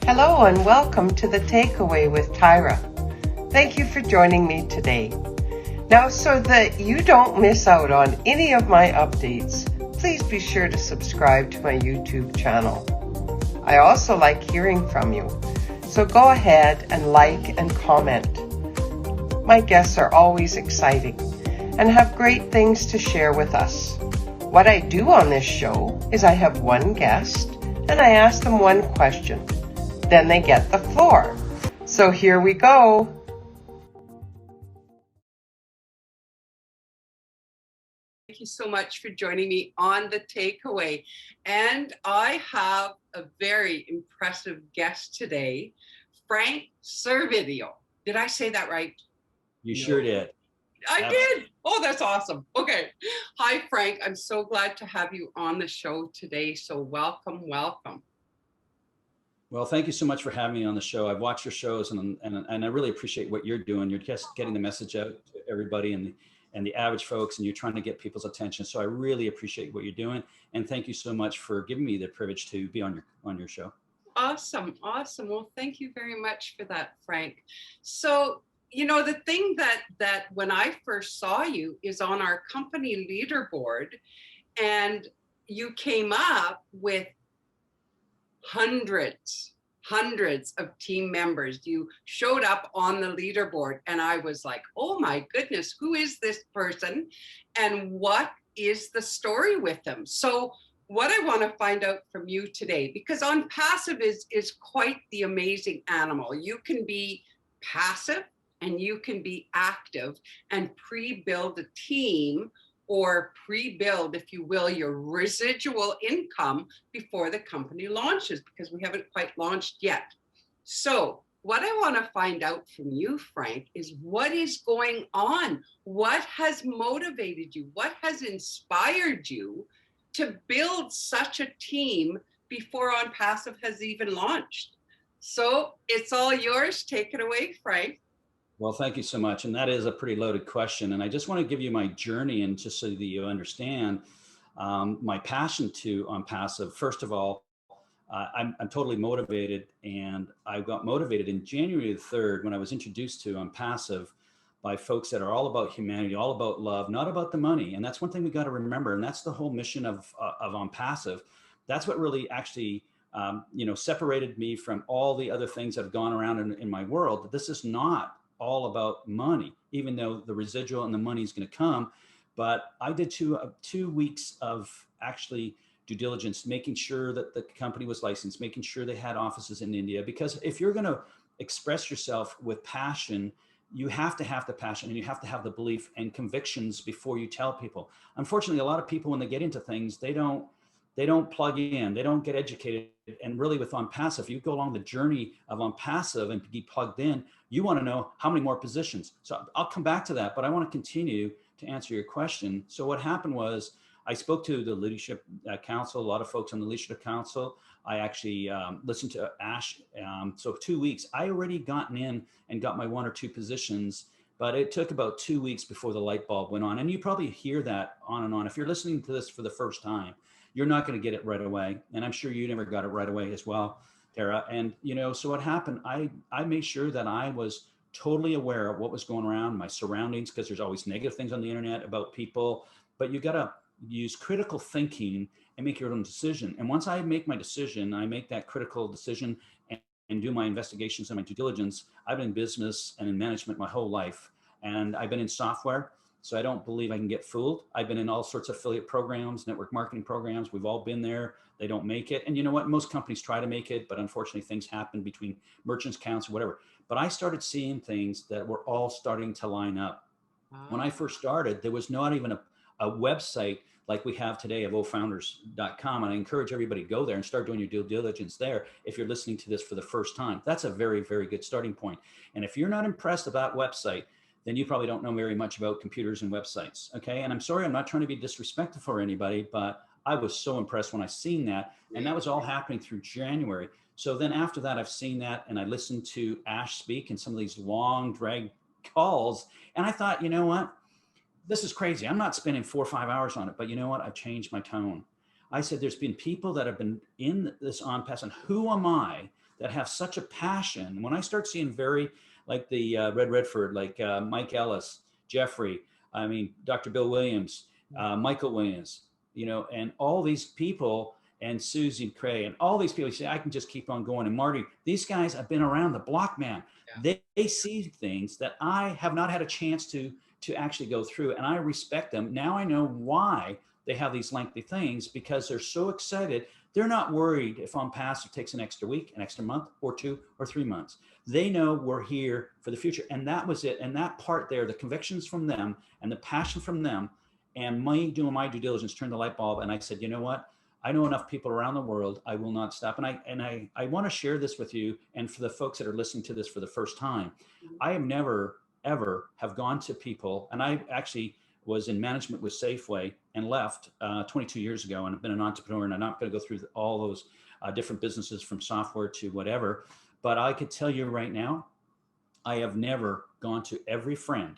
Hello and welcome to The Takeaway with Tyra. Thank you for joining me today. Now, so that you don't miss out on any of my updates, please be sure to subscribe to my YouTube channel. I also like hearing from you, so go ahead and like and comment. My guests are always exciting and have great things to share with us. What I do on this show is I have one guest and I ask them one question. Then they get the floor. So here we go. Thank you so much for joining me on The Takeaway. And I have a very impressive guest today, Frank Servedio. Did I say that right? You sure did. I did. Oh, that's awesome. Okay. Hi, Frank. I'm so glad to have you on the show today. So welcome, welcome. Well, thank you so much for having me on the show. I've watched your shows and I really appreciate what you're doing. You're just getting the message out to everybody and the average folks, and you're trying to get people's attention. So I really appreciate what you're doing. And thank you so much for giving me the privilege to be on your show. Awesome. Awesome. Well, thank you very much for that, Frank. So, you know, the thing that when I first saw you is on our company leaderboard, and you came up with hundreds of team members. You showed up on the leaderboard and I was like, oh my goodness, who is this person and what is the story with them? So what I want to find out from you today, because ONPASSIVE is quite the amazing animal. You can be passive and you can be active and pre-build a team or pre-build, if you will, your residual income before the company launches, because we haven't quite launched yet. So what I want to find out from you, Frank, is what is going on? What has motivated you? What has inspired you to build such a team before ONPASSIVE has even launched? So it's all yours. Take it away, Frank. Well, thank you so much. And that is a pretty loaded question. And I just want to give you my journey, and just so that you understand my passion to ONPASSIVE. First of all, I'm totally motivated, and I got motivated in January the 3rd when I was introduced to ONPASSIVE by folks that are all about humanity, all about love, not about the money. And that's one thing we got to remember. And that's the whole mission of ONPASSIVE. That's what really actually separated me from all the other things that have gone around in my world. That this is not all about money, even though the residual and the money is going to come. But I did 2 weeks of actually due diligence, making sure that the company was licensed, making sure they had offices in India. Because if you're going to express yourself with passion, you have to have the passion and you have to have the belief and convictions before you tell people. Unfortunately, a lot of people, when they get into things, they don't plug in, they don't get educated. And really with ONPASSIVE, you go along the journey of ONPASSIVE and be plugged in, you want to know how many more positions. So I'll come back to that, but I want to continue to answer your question. So what happened was I spoke to the leadership council, a lot of folks on the leadership council. I actually listened to Ash. So 2 weeks, I already gotten in and got my 1 or 2 positions, but it took about 2 weeks before the light bulb went on. And you probably hear that on and on. If you're listening to this for the first time, you're not going to get it right away. And I'm sure you never got it right away as well, Tara. And, so what happened, I made sure that I was totally aware of what was going around, my surroundings, because there's always negative things on the internet about people, but you got to use critical thinking and make your own decision. And once I make my decision, I make that critical decision and do my investigations and my due diligence. I've been in business and in management my whole life. And I've been in software. So I don't believe I can get fooled. I've been in all sorts of affiliate programs, network marketing programs. We've all been there. They don't make it. And you know what? Most companies try to make it, but unfortunately things happen between merchants, accounts, whatever. But I started seeing things that were all starting to line up. When I first started, there was not even a website like we have today of ofounders.com. And I encourage everybody to go there and start doing your due diligence there if you're listening to this for the first time. That's a very, very good starting point. And if you're not impressed about website, then you probably don't know very much about computers and websites. Okay. And I'm sorry, I'm not trying to be disrespectful for anybody, but I was so impressed when I seen that. And that was all happening through January. So then after that, I've seen that and I listened to Ash speak and some of these long drag calls. And I thought, you know what? This is crazy. I'm not spending 4 or 5 hours on it, but you know what? I've changed my tone. I said, there's been people that have been in this ONPASSIVE, and who am I that have such a passion. When I start seeing like the Red Redford, like Mike Ellis, Jeffrey, I mean, Dr. Bill Williams, Michael Williams, you know, and all these people, and Susie Cray, and all these people, you say, I can just keep on going. And Marty, these guys have been around the block, man. Yeah. They see things that I have not had a chance to actually go through, and I respect them. Now I know why they have these lengthy things, because they're so excited. They're not worried if ONPASSIVE takes an extra week, an extra month, or 2 or 3 months. They know we're here for the future. And that was it. And that part there, the convictions from them and the passion from them, and me doing my due diligence, turned the light bulb. And I said, you know what? I know enough people around the world. I will not stop. And I want to share this with you. And for the folks that are listening to this for the first time, I have never, ever have gone to people. And I actually was in management with Safeway and left 22 years ago, and I've been an entrepreneur, and I'm not going to go through all those different businesses from software to whatever. But I could tell you right now, I have never gone to every friend,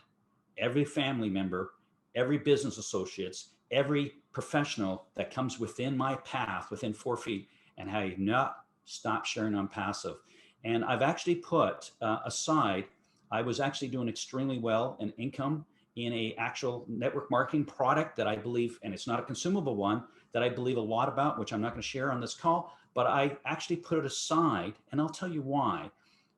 every family member, every business associates, every professional that comes within my path, within 4 feet, and I have not stopped sharing ONPASSIVE. And I've actually put aside, I was actually doing extremely well in income in a actual network marketing product that I believe, and it's not a consumable one, that I believe a lot about, which I'm not going to share on this call, but I actually put it aside, and I'll tell you why.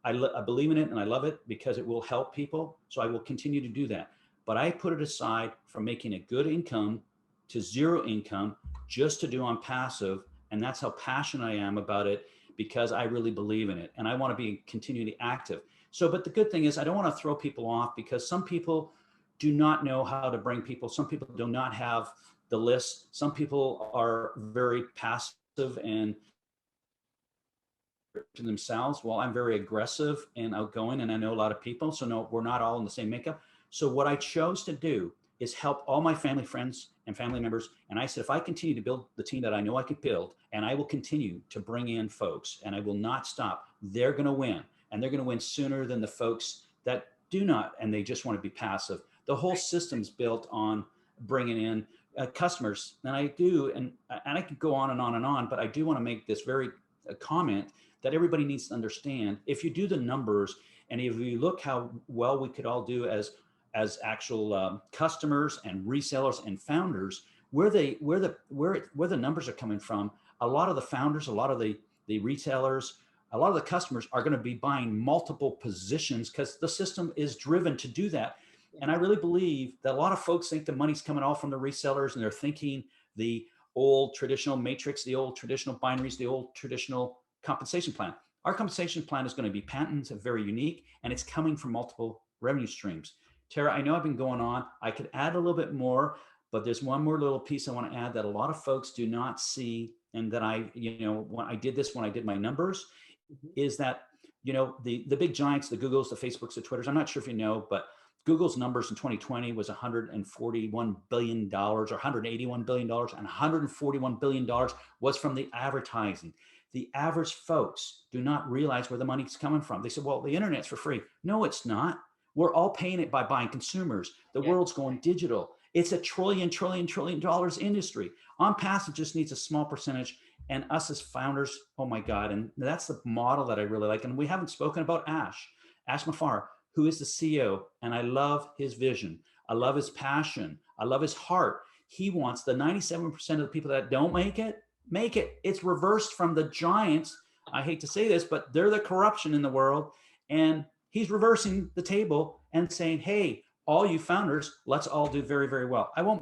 I believe in it and I love it because it will help people. So I will continue to do that. But I put it aside from making a good income to zero income just to do ONPASSIVE. And that's how passionate I am about it, because I really believe in it and I want to be continually active. So, but the good thing is I don't want to throw people off, because some people do not know how to bring people. Some people do not have the list. Some people are very passive and to themselves. Well, I'm very aggressive and outgoing, and I know a lot of people. So no, we're not all in the same makeup. So what I chose to do is help all my family, friends, and family members. And I said, if I continue to build the team that I know I could build, and I will continue to bring in folks, and I will not stop, they're going to win. And they're going to win sooner than the folks that do not, and they just want to be passive. The whole system's built on bringing in customers. And I do, and I could go on and on and on, but I do want to make this very comment that everybody needs to understand. If you do the numbers, and if you look how well we could all do as actual customers and resellers and founders, where the numbers are coming from, a lot of the founders, a lot of the retailers, a lot of the customers are going to be buying multiple positions, because the system is driven to do that. And I really believe that a lot of folks think the money's coming all from the resellers, and they're thinking the old traditional matrix, the old traditional binaries, the old traditional compensation plan. Our compensation plan is going to be patented and very unique, and it's coming from multiple revenue streams. Tara, I know I've been going on. I could add a little bit more, but there's one more little piece I want to add that a lot of folks do not see, and that when I did my numbers, is that, the big giants, the Googles, the Facebooks, the Twitters, I'm not sure if you know, but Google's numbers in 2020 was $141 billion or $181 billion, and $141 billion was from the advertising. The average folks do not realize where the money's coming from. They say, well, the internet's for free. No, it's not. We're all paying it by buying consumers. The world's going digital. It's a trillion dollars industry. ONPASSIVE just needs a small percentage, and us as founders, oh my God. And that's the model that I really like. And we haven't spoken about Ash Mafar, who is the CEO, and I love his vision. I love his passion. I love his heart. He wants the 97% of the people that don't make it. It's reversed from the giants. I hate to say this, but they're the corruption in the world. And he's reversing the table and saying, hey, all you founders, let's all do very, very well. I won't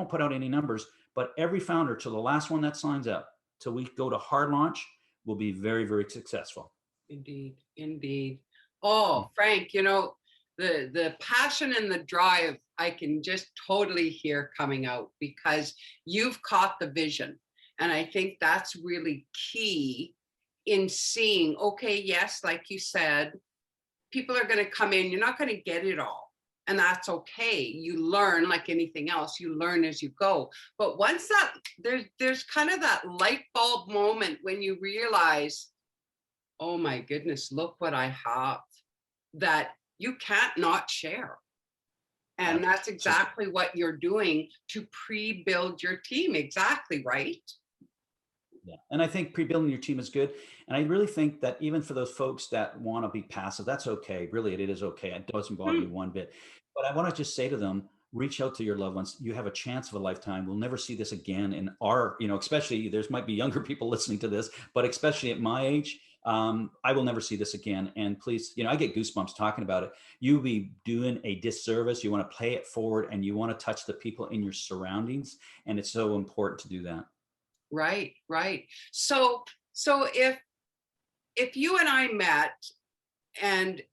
put out any numbers, but every founder, to the last one that signs up, till we go to hard launch, will be very, very successful. Indeed, indeed. Oh, Frank, the passion and the drive, I can just totally hear coming out, because you've caught the vision. And I think that's really key in seeing, okay, yes, like you said, people are going to come in, you're not going to get it all. And that's okay. You learn, like anything else, you learn as you go. But once that, there's kind of that light bulb moment when you realize, oh my goodness, look what I have that you can't not share. And that's exactly what you're doing to pre-build your team. Exactly, right? Yeah. And I think pre-building your team is good. And I really think that even for those folks that want to be passive, that's okay. Really, it is okay. It doesn't bother me Hmm. one bit. But I want to just say to them, reach out to your loved ones. You have a chance of a lifetime. We'll never see this again in our, especially there's might be younger people listening to this, but especially at my age, I will never see this again. And please, I get goosebumps talking about it. You'll be doing a disservice. You want to pay it forward and you want to touch the people in your surroundings. And it's so important to do that. Right, right. So if you and I met and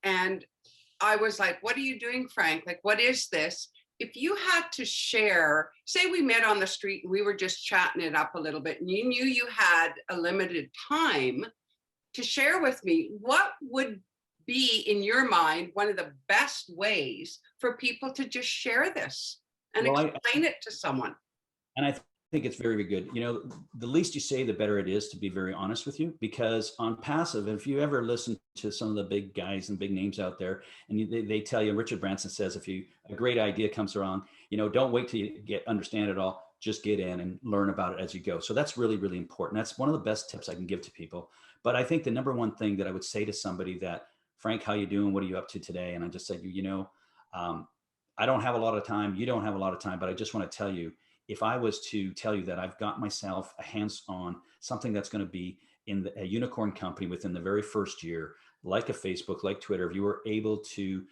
I was like, what are you doing, Frank? Like, what is this? If you had to share, say we met on the street and we were just chatting it up a little bit and you knew you had a limited time to share with me, what would be in your mind one of the best ways for people to just share this and Well, explain it to someone? and I think it's very, very good. The least you say, the better it is, to be very honest with you, because on passive, if you ever listen to some of the big guys and big names out there, and they tell you, Richard Branson says, if a great idea comes around, don't wait till you understand it all, just get in and learn about it as you go. So that's really, really important. That's one of the best tips I can give to people. But I think the number one thing that I would say to somebody that, Frank, how you doing? What are you up to today? And I just said, I don't have a lot of time. You don't have a lot of time, but I just want to tell you, if I was to tell you that I've got myself a hands-on something that's going to be in a unicorn company within the very first year, like a Facebook, like Twitter, if you were able to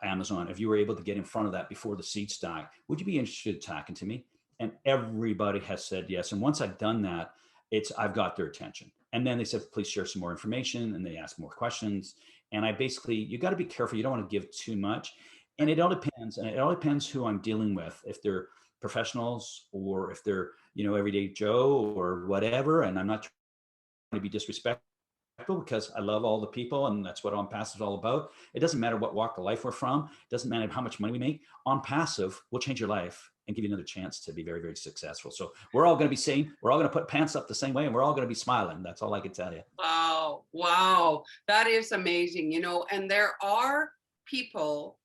Amazon, if you were able to get in front of that before the seats die, would you be interested in talking to me? And everybody has said yes. And once I've done that, I've got their attention. And then they said, please share some more information. And they ask more questions. And you got to be careful. You don't want to give too much. And it all depends. And it all depends who I'm dealing with. If they're professionals or if they're, everyday Joe or whatever. And I'm not trying to be disrespectful because I love all the people and that's what OnPassive is all about. It doesn't matter what walk of life we're from. It doesn't matter how much money we make. OnPassive will change your life and give you another chance to be very, very successful. So we're all going to be same. We're all going to put pants up the same way and we're all going to be smiling. That's all I can tell you. Wow, wow, that is amazing, and there are people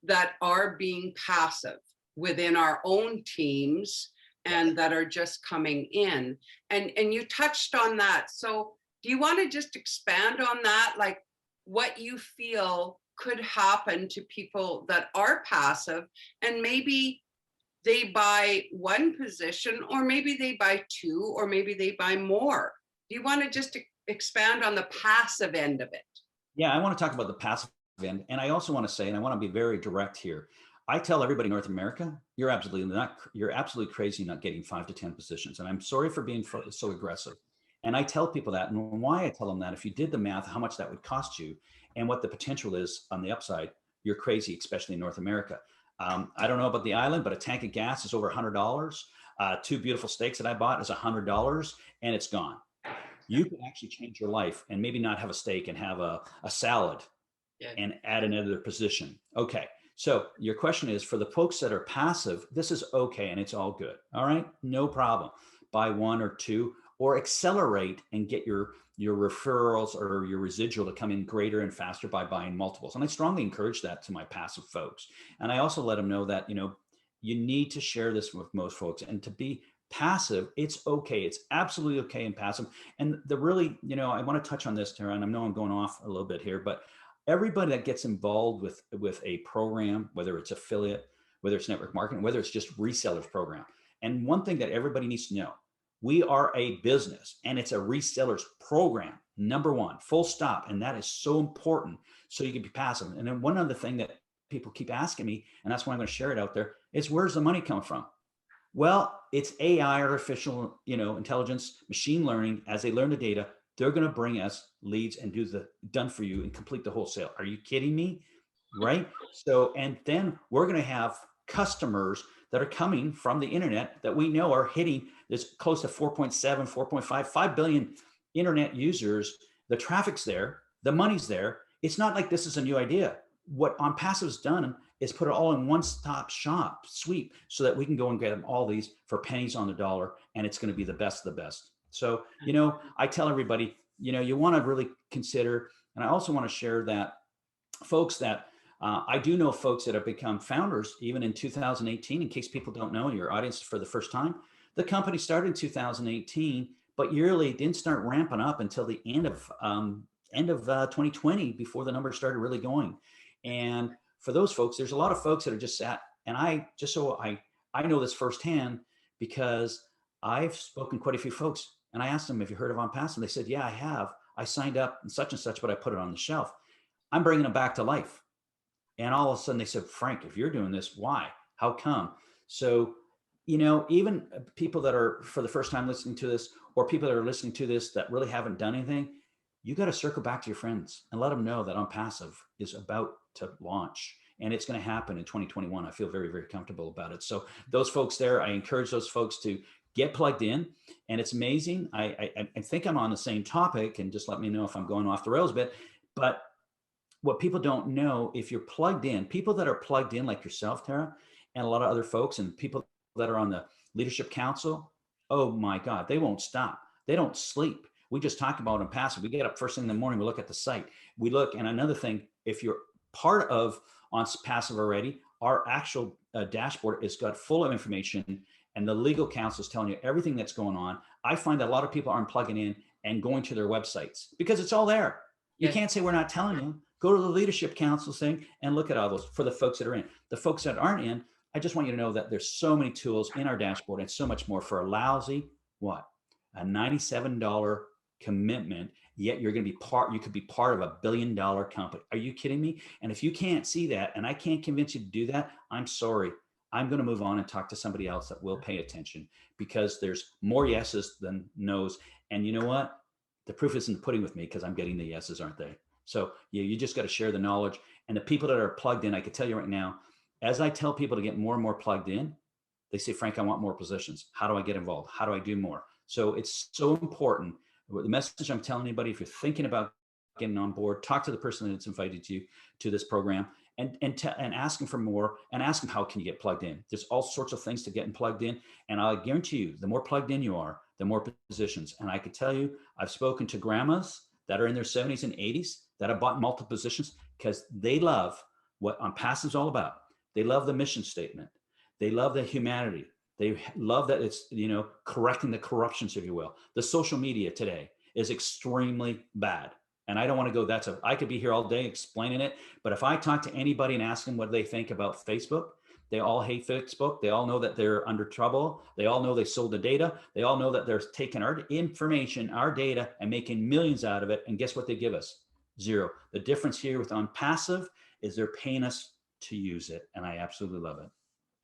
that are being passive within our own teams and that are just coming in. And you touched on that. So do you want to just expand on that? Like what you feel could happen to people that are passive and maybe they buy one position or maybe they buy two or maybe they buy more. Do you want to just expand on the passive end of it? Yeah, I want to talk about the passive end. And I also want to say, and I want to be very direct here. I tell everybody in North America, you're absolutely crazy not getting 5 to 10 positions. And I'm sorry for being so aggressive. And I tell people that, and why I tell them that, if you did the math, how much that would cost you and what the potential is on the upside, you're crazy, especially in North America. I don't know about the island, but a tank of gas is over $100. 2 beautiful steaks that I bought is $100 and it's gone. You can actually change your life and maybe not have a steak and have a salad and add another position. Okay. So your question is, for the folks that are passive, this is okay and it's all good. All right, no problem. Buy 1 or 2 or accelerate and get your referrals or your residual to come in greater and faster by buying multiples. And I strongly encourage that to my passive folks. And I also let them know that, you need to share this with most folks, and to be passive, it's okay. It's absolutely okay in passive. And the really, I want to touch on this, Tara, and I know I'm going off a little bit here, but everybody that gets involved with a program, whether it's affiliate, whether it's network marketing, whether it's just resellers program. And one thing that everybody needs to know, we are a business and it's a resellers program, number one, full stop. And that is so important so you can be passive. And then one other thing that people keep asking me, and that's why I'm going to share it out there, is where's the money coming from? Well, it's AI, artificial, intelligence, machine learning. As they learn the data, they're going to bring us leads and do the done for you and complete the whole sale. Are you kidding me? Right? So, and then we're going to have customers that are coming from the internet that we know are hitting this close to 4.7, 4.5, 5 billion internet users. The traffic's there, the money's there. It's not like this is a new idea. What OnPassive's done is put it all in one-stop shop sweep so that we can go and get them all these for pennies on the dollar, and it's going to be the best of the best. So, I tell everybody, you want to really consider, and I also want to share that folks that I do know folks that have become founders even in 2018, in case people don't know, your audience for the first time. The company started in 2018 but yearly it didn't start ramping up until the end of 2020 before the numbers started really going. And for those folks, there's a lot of folks that are just sat, and I know this firsthand because I've spoken to quite a few folks, and I asked them, have you heard of ONPASSIVE? They said, yeah, I have. I signed up and such, but I put it on the shelf. I'm bringing them back to life. And all of a sudden they said, Frank, if you're doing this, why? How come? So, even people that are for the first time listening to this, or people that are listening to this that really haven't done anything, you got to circle back to your friends and let them know that ONPASSIVE is about to launch, and it's going to happen in 2021. I feel very, very comfortable about it. So those folks there, I encourage those folks to get plugged in. And it's amazing. I think I'm on the same topic, and just let me know if I'm going off the rails a bit. But what people don't know, if you're plugged in, people that are plugged in like yourself, Tara, and a lot of other folks, and people that are on the leadership council, oh my God, they won't stop. They don't sleep. We just talk about ONPASSIVE. We get up first thing in the morning, we look at the site. We look, and another thing, if you're part of ONPASSIVE already, our actual dashboard has got full of information, and the legal counsel is telling you everything that's going on. I find that a lot of people aren't plugging in and going to their websites because it's all there. You can't say we're not telling you. Go to the leadership council thing and look at all those for the folks that are in. The folks that aren't in, I just want you to know that there's so many tools in our dashboard and so much more for a lousy, what? A $97 commitment, yet you're going to be you could be part of a $1 billion company. Are you kidding me? And if you can't see that, and I can't convince you to do that, I'm sorry. I'm going to move on and talk to somebody else that will pay attention, because there's more yeses than nos. And you know what? The proof is in the pudding with me, because I'm getting the yeses, aren't they? So you just got to share the knowledge. And the people that are plugged in, I can tell you right now, as I tell people to get more and more plugged in, they say, Frank, I want more positions. How do I get involved? How do I do more? So it's so important. The message I'm telling anybody, if you're thinking about getting on board, talk to the person that's invited you to this program, and ask them for more, and ask them, how can you get plugged in? There's all sorts of things to getting plugged in. And I guarantee you, the more plugged in you are, the more positions. And I can tell you, I've spoken to grandmas that are in their 70s and 80s that have bought multiple positions because they love what ONPASSIVE is all about. They love the mission statement. They love the humanity. They love that it's, correcting the corruptions, if you will. The social media today is extremely bad. And I don't want to go, I could be here all day explaining it. But if I talk to anybody and ask them what they think about Facebook, they all hate Facebook. They all know that they're under trouble. They all know they sold the data. They all know that they're taking our information, our data, and making millions out of it. And guess what they give us? Zero. The difference here with ONPASSIVE is they're paying us to use it. And I absolutely love it.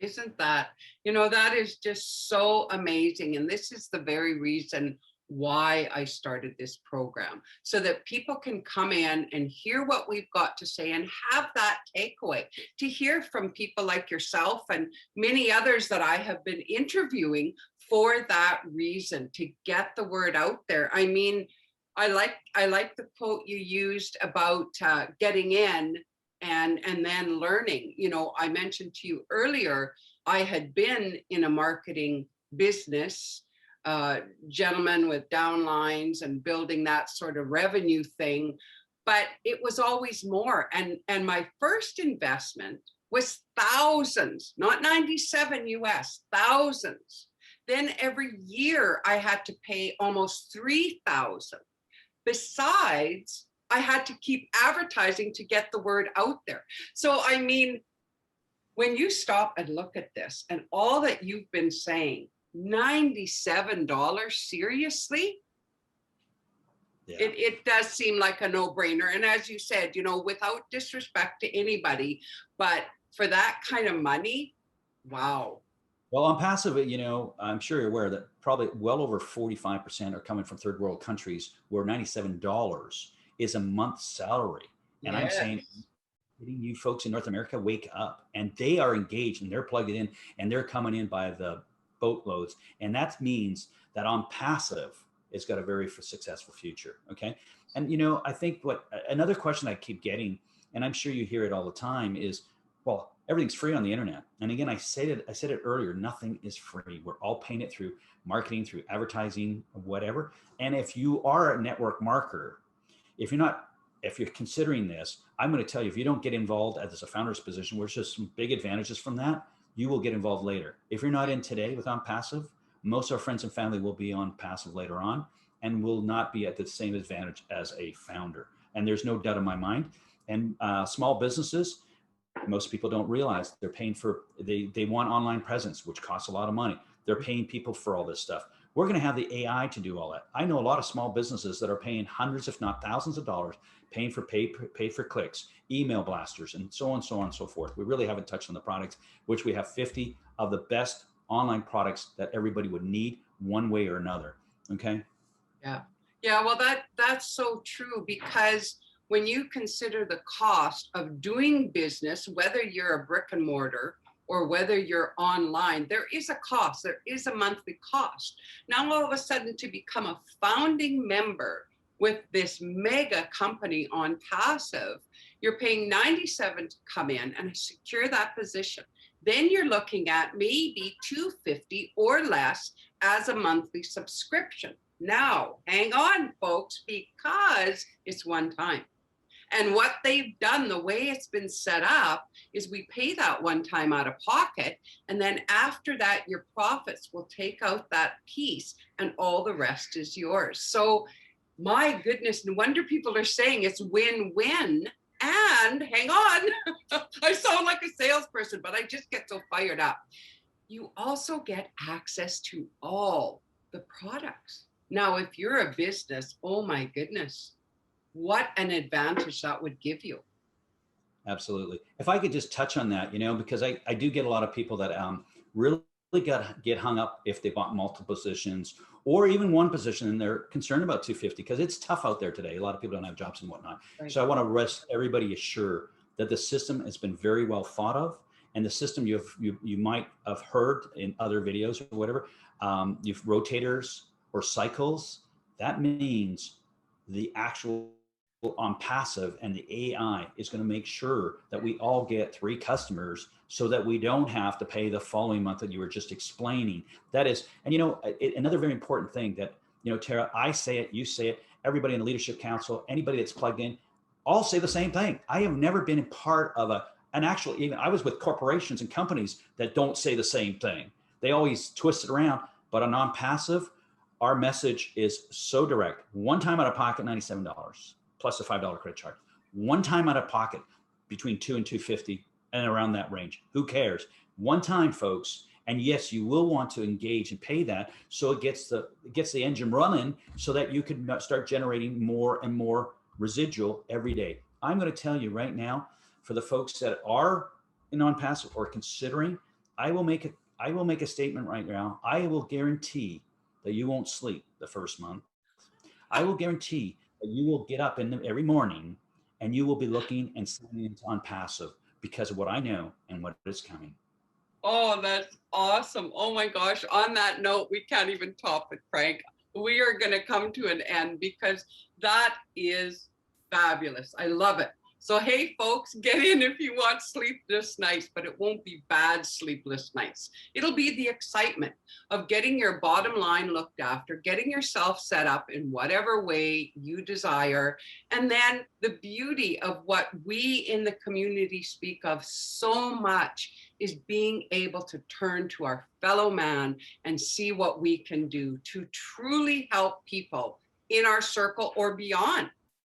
Isn't that, that is just so amazing. And this is the very reason why I started this program, so that people can come in and hear what we've got to say and have that takeaway, to hear from people like yourself and many others that I have been interviewing for that reason, to get the word out there. I mean, I like the quote you used about getting in and then learning. I mentioned to you earlier, I had been in a marketing business, gentlemen with downlines and building that sort of revenue thing, but it was always more. And my first investment was thousands, not 97 US, thousands. Then every year I had to pay almost 3,000. Besides, I had to keep advertising to get the word out there. So, I mean, when you stop and look at this and all that you've been saying, $97, seriously? Yeah. It does seem like a no-brainer. And as you said, without disrespect to anybody, but for that kind of money, wow. Well, ONPASSIVE, I'm sure you're aware that probably well over 45% are coming from third world countries, where $97 is a month's salary. And yes. I'm saying, you folks in North America, wake up. And they are engaged, and they're plugged in, and they're coming in by the boatloads. And that means that ONPASSIVE has got a very successful future. Okay. And, I think another question I keep getting, and I'm sure you hear it all the time, is, well, everything's free on the internet. And again, I said it earlier, nothing is free. We're all paying it through marketing, through advertising, whatever. And if you are a network marketer, if you're considering this, I'm going to tell you, if you don't get involved as a founder's position, there's just some big advantages from that, you will get involved later. If you're not in today with ONPASSIVE, most of our friends and family will be on passive later on and will not be at the same advantage as a founder. And there's no doubt in my mind. And small businesses, most people don't realize they're paying for, they want online presence, which costs a lot of money. They're paying people for all this stuff. We're going to have the AI to do all that. I know a lot of small businesses that are paying hundreds, if not thousands of dollars, paying for pay for clicks, email blasters, and so on, so on, and so forth. We really haven't touched on the products, which we have 50 of the best online products that everybody would need one way or another. Okay. Yeah. Yeah. Well, that's so true, because when you consider the cost of doing business, whether you're a brick and mortar or whether you're online, there is a cost, there is a monthly cost. Now, all of a sudden, to become a founding member with this mega company ONPASSIVE, you're paying $97 to come in and secure that position. Then you're looking at maybe $250 or less as a monthly subscription. Now, hang on, folks, because it's one time. And what they've done, the way it's been set up, is we pay that one time out of pocket. And then after that, your profits will take out that piece and all the rest is yours. So my goodness, no wonder people are saying it's win-win. And hang on, I sound like a salesperson, but I just get so fired up. You also get access to all the products. Now, if you're a business, oh my goodness, what an advantage that would give you. Absolutely. If I could just touch on that, because I do get a lot of people that really get hung up if they bought multiple positions or even one position and they're concerned about 250 because it's tough out there today. A lot of people don't have jobs and whatnot. Right. So I want to rest everybody assured that the system has been very well thought of, and the system you might have heard in other videos or whatever, you've rotators or cycles. That means the actual ONPASSIVE and the AI is going to make sure that we all get 3 customers so that we don't have to pay the following month that you were just explaining. That is, and another very important thing that, Tara, I say it, you say it, everybody in the Leadership Council, anybody that's plugged in, all say the same thing. I have never been a part of an actual, even I was with corporations and companies that don't say the same thing. They always twist it around, but on ONPASSIVE, our message is so direct. One time out of pocket, $97 plus a $5 credit charge. One time out of pocket between $2 and $250 and around that range. Who cares? One time, folks. And yes, you will want to engage and pay that so it gets the engine running so that you can start generating more and more residual every day. I'm going to tell you right now, for the folks that are in ONPASSIVE or considering, I will make a statement right now. I will guarantee that you won't sleep the first month. I will guarantee that you will get up every morning and you will be looking and signing into ONPASSIVE because of what I know and what is coming. Oh, that's awesome. Oh my gosh. On that note, we can't even top it, Frank. We are going to come to an end because that is fabulous. I love it. So, hey, folks, get in if you want sleepless nights, but it won't be bad sleepless nights. It'll be the excitement of getting your bottom line looked after, getting yourself set up in whatever way you desire. And then the beauty of what we in the community speak of so much is being able to turn to our fellow man and see what we can do to truly help people in our circle or beyond.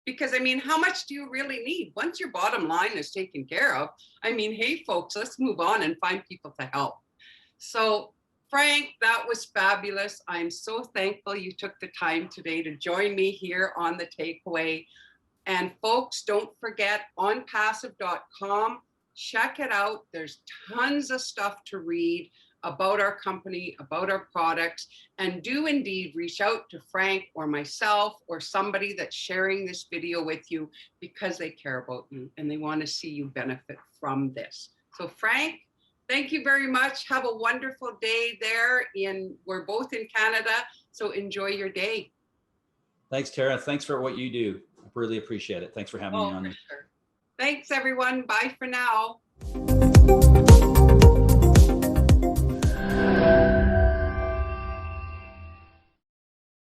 Because, I mean, how much do you really need? Once your bottom line is taken care of, I mean, hey, folks, let's move on and find people to help. So, Frank, that was fabulous. I'm so thankful you took the time today to join me here on The Takeaway. And folks, don't forget onpassive.com. Check it out. There's tons of stuff to read about our company, about our products, and do indeed reach out to Frank or myself or somebody that's sharing this video with you because they care about you and they want to see you benefit from this. So Frank, thank you very much. Have a wonderful day there. We're both in Canada, so enjoy your day. Thanks, Tara. Thanks for what you do. I really appreciate it. Thanks for having me on. Sure. Thanks, everyone. Bye for now.